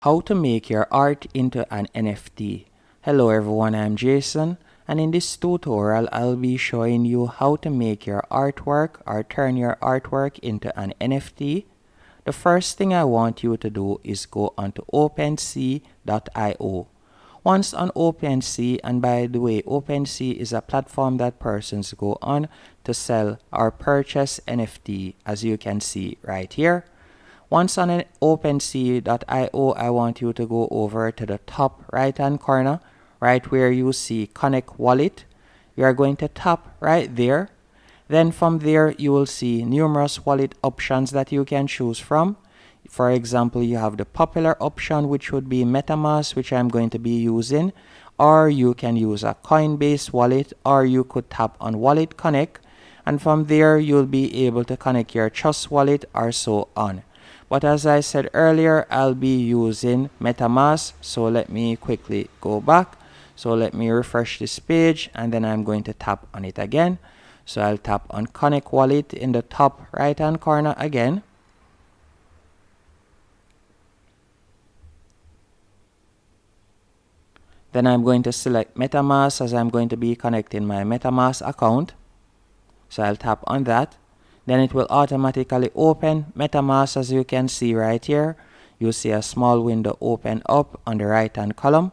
How to make your art into an NFT. Hello everyone, I'm Jason, and in this tutorial I'll be showing you how to make your artwork or turn your artwork into an NFT. The first thing I want you to do is go onto OpenSea.io. Once on OpenSea, and by the way, OpenSea is a platform that persons go on to sell or purchase NFT, as you can see right here. Once on an OpenSea.io, I want you to go over to the top right hand corner, right where you see Connect Wallet. You are going to tap right there. Then from there, you will see numerous wallet options that you can choose from. For example, you have the popular option, which would be MetaMask, which I'm going to be using, or you can use a Coinbase wallet, or you could tap on Wallet Connect, and from there, you'll be able to connect your Trust wallet or so on. But as I said earlier, I'll be using MetaMask. So let me quickly go back. So let me refresh this page and then I'm going to tap on it again. So I'll tap on Connect Wallet in the top right hand corner again. Then I'm going to select MetaMask as I'm going to be connecting my MetaMask account. So I'll tap on that. Then it will automatically open MetaMask, as you can see right here. You see a small window open up on the right hand column.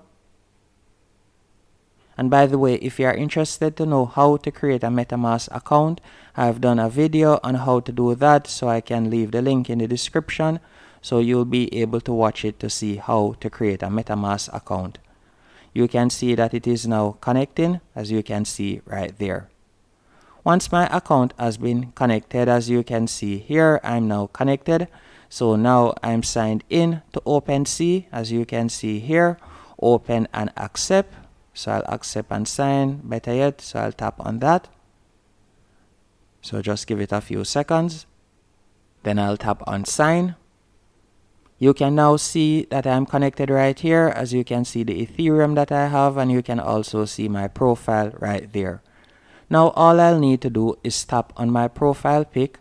And by the way, if you are interested to know how to create a MetaMask account, I've done a video on how to do that, so I can leave the link in the description so you'll be able to watch it to see how to create a MetaMask account. You can see that it is now connecting, as you can see right there. Once my account has been connected, as you can see here, I'm now connected. So now I'm signed in to OpenSea, as you can see here. Open and accept. So I'll accept and sign, better yet, so I'll tap on that. So just give it a few seconds. Then I'll tap on sign. You can now see that I'm connected right here. As you can see the Ethereum that I have, and you can also see my profile right there. Now all I'll need to do is tap on my profile pic.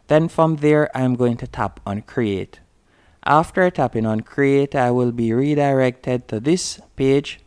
Then from there, I'm going to tap on create. After tapping on create, I will be redirected to this page.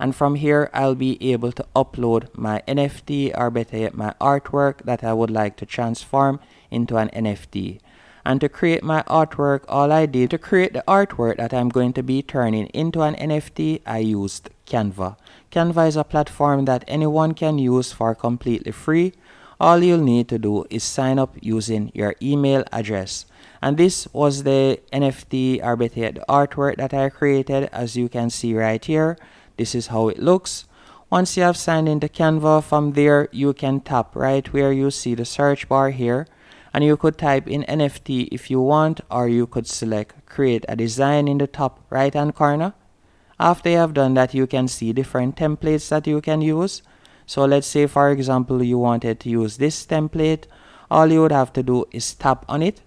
And from here, I'll be able to upload my NFT, or better yet, my artwork that I would like to transform into an NFT. And to create my artwork, all I did to create the artwork that I'm going to be turning into an NFT, I used Canva. Canva is a platform that anyone can use for completely free. All you'll need to do is sign up using your email address. And this was the NFT, or better yet, the artwork that I created. As you can see right here, this is how it looks. Once you have signed into Canva, from there you can tap right where you see the search bar here. And you could type in NFT if you want, or you could select create a design in the top right hand corner. After you have done that, you can see different templates that you can use. So let's say, for example, you wanted to use this template. All you would have to do is tap on it.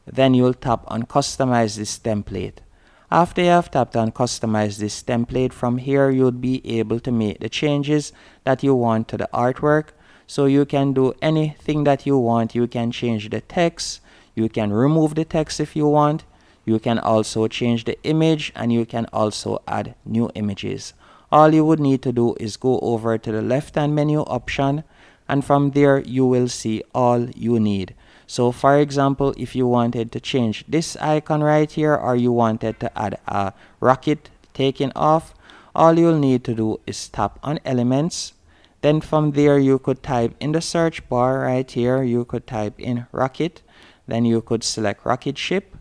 Then you'll tap on customize this template. After you have tapped on customize this template, from here you'll be able to make the changes that you want to the artwork. So you can do anything that you want. You can change the text. You can remove the text if you want. You can also change the image, and you can also add new images. All you would need to do is go over to the left hand menu option, and from there you will see all you need. So for example, if you wanted to change this icon right here, or you wanted to add a rocket taking off, all you'll need to do is tap on elements. Then from there you could type in the search bar right here, you could type in rocket. Then you could select rocket ship.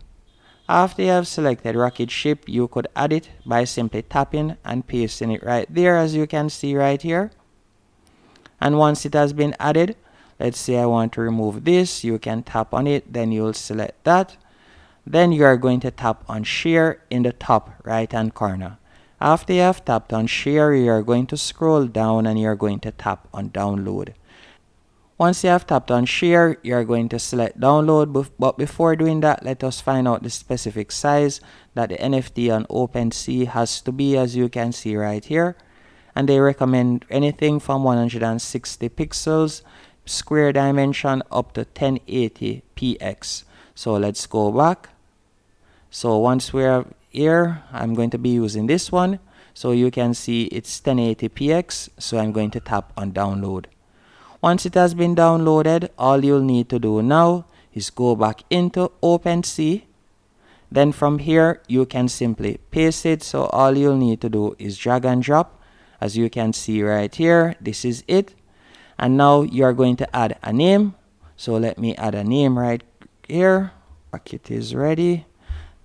After you have selected rocket ship, you could add it by simply tapping and pasting it right there, as you can see right here. And once it has been added, let's say I want to remove this, you can tap on it, then you'll select that. Then you are going to tap on share in the top right hand corner. After you have tapped on share, you are going to scroll down and you are going to tap on download. Once you have tapped on share, you are going to select download, but before doing that, let us find out the specific size that the NFT on OpenSea has to be, as you can see right here. And they recommend anything from 160 pixels, square dimension, up to 1080px. So let's go back. So once we're here, I'm going to be using this one. So you can see it's 1080px. So I'm going to tap on download. Once it has been downloaded, all you'll need to do now is go back into OpenSea. Then from here, you can simply paste it. So all you'll need to do is drag and drop. As you can see right here, this is it. And now you're going to add a name. So let me add a name right here. It is ready.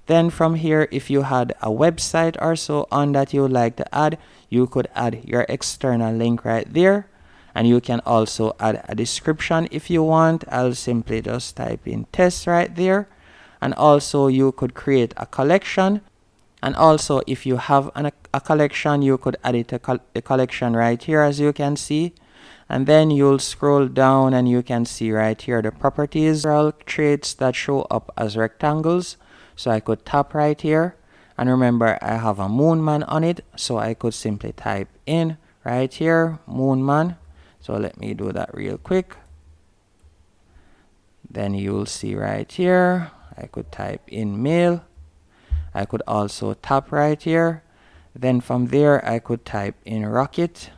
Then from here, if you had a website or so on that you would like to add, you could add your external link right there. And you can also add a description if you want. I'll simply just type in test right there. And also you could create a collection. And also if you have a collection, you could add it to the collection right here, as you can see. And then you'll scroll down and you can see right here the properties, traits that show up as rectangles. So I could tap right here. And remember, I have a Moonman on it. So I could simply type in right here, Moonman. So let me do that real quick. Then you'll see right here, I could type in male. I could also tap right here. Then from there, I could type in rocket.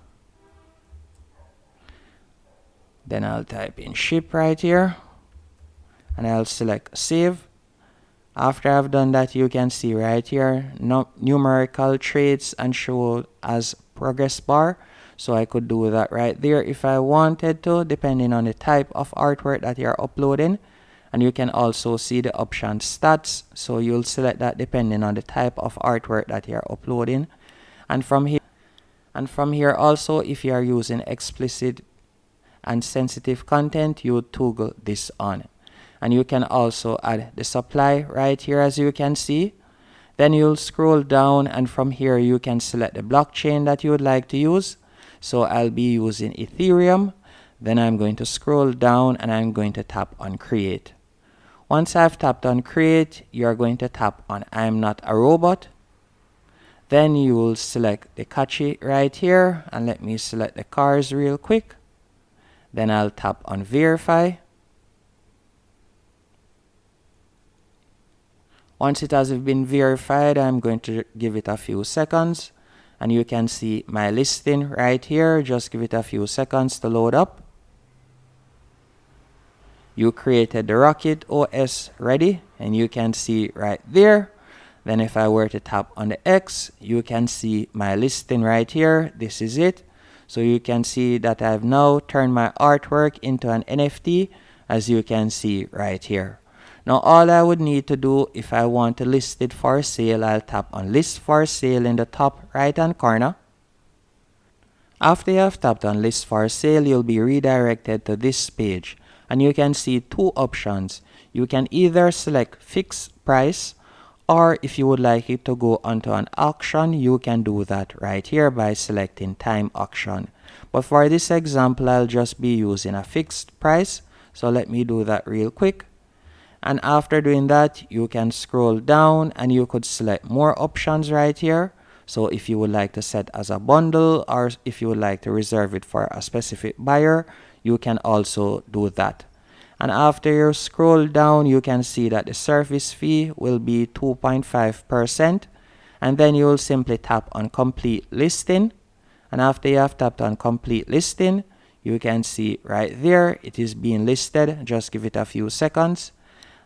Then I'll type in ship right here. And I'll select save. After I've done that, you can see right here, numerical traits and show as progress bar. So I could do that right there if I wanted to, depending on the type of artwork that you're uploading. And you can also see the option stats. So you'll select that depending on the type of artwork that you're uploading. And from here also, if you are using explicit and sensitive content, you would toggle this on. And you can also add the supply right here, as you can see. Then you'll scroll down, and from here you can select the blockchain that you would like to use. So I'll be using Ethereum. Then I'm going to scroll down and I'm going to tap on create. Once I've tapped on create, you're going to tap on I'm not a robot. Then you will select the Kachi right here, and let me select the cars real quick. Then I'll tap on verify. Once it has been verified, I'm going to give it a few seconds. And you can see my listing right here. Just give it a few seconds to load up. You created the Rocket OS ready, and you can see right there. Then if I were to tap on the X, you can see my listing right here. This is it. So you can see that I've now turned my artwork into an NFT, as you can see right here. Now all I would need to do, if I want to list it for sale, I'll tap on list for sale in the top right hand corner. After you have tapped on list for sale, you'll be redirected to this page, and you can see two options. You can either select fixed price, or if you would like it to go onto an auction, you can do that right here by selecting time auction. But for this example, I'll just be using a fixed price. So let me do that real quick. And after doing that, you can scroll down and you could select more options right here. So if you would like to set as a bundle, or if you would like to reserve it for a specific buyer, you can also do that. And after you scroll down, you can see that the service fee will be 2.5%. And then you will simply tap on complete listing. And after you have tapped on complete listing, you can see right there, it is being listed. Just give it a few seconds.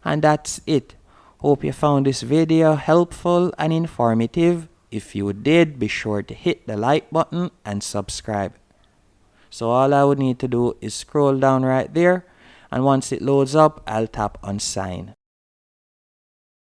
And that's it. Hope you found this video helpful and informative. If you did, be sure to hit the like button and subscribe. So all I would need to do is scroll down right there. And once it loads up, I'll tap on sign.